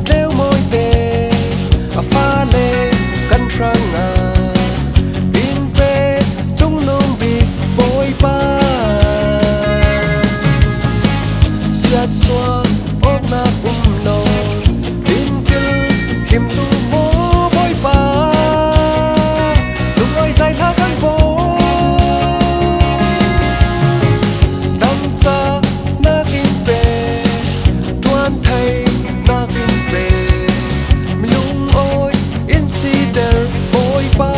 leo môi tê pha lê căn trăng in pe trong nông bị bôi ba siết xoa ốc na lon in kêu khiêm tu mô bôi ba lúc ngồi dài la căn phố đâm xa na kinh pe tuan thầy na kinh pe mi lung ôi in si der bôi ba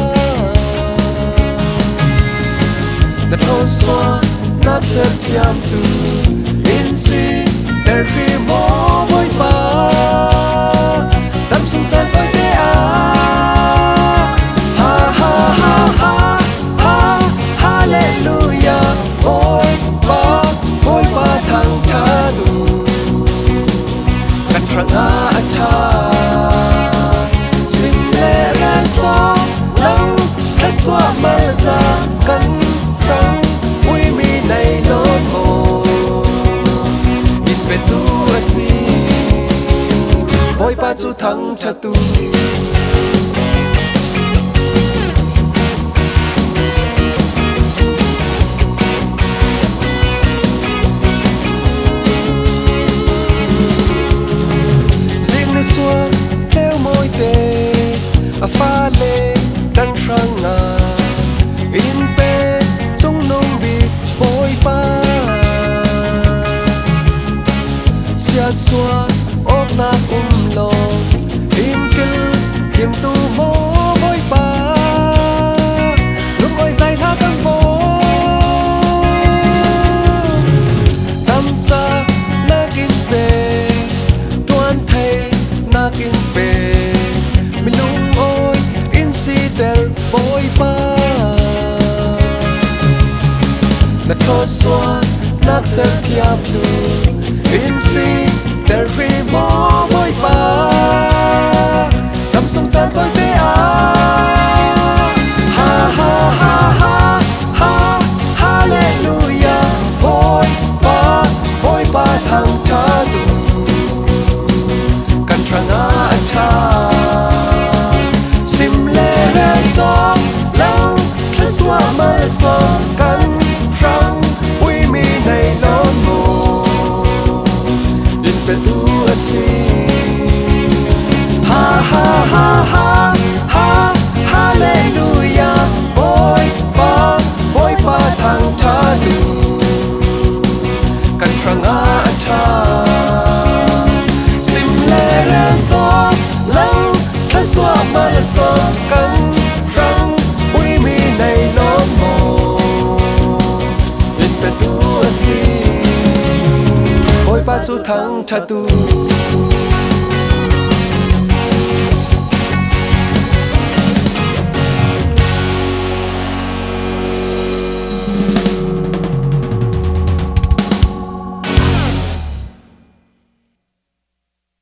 đặt thô xoa nát sét thiam tu in si der khi mô bôi ba tâm sung chan tôi te ha ha ha ha ha hallelujah bôi ba thằng cha tu căn răng cha xin lệ ran cho lâu hết xóa mơ ra căn răng vui mi này lối mồ nhìn về tu asi bôi ba chú thằng cha tu xua theo môi tê pha lê căn trăng in pe trong nông bị bôi ba siết xua ốc na lon in kêu khiêm tu mô bôi ba lúc ngồi dài la căn phố tâm cha na kinh pe tuan thầy na kinh pe mi lung ôi in si der bôi ba na thô xoa nak sét thiam tu in si der vi mô bôi ba tâm sung chan tôi te ha ha ha ha ha hallelujah bôi ba thằng cha tu căn trăng cha sim lê ra cho lâu thế xóa mơ so căn trăng uy mi này lon mồ in pe tu asi ha ha ha ha ha hallelujah bôi ba thằng cha tu căn trăng cha cho lâu thế xóa mơ so căn răng uy mi này lon mồ in pe tu asi bôi ba chú thằng cha tu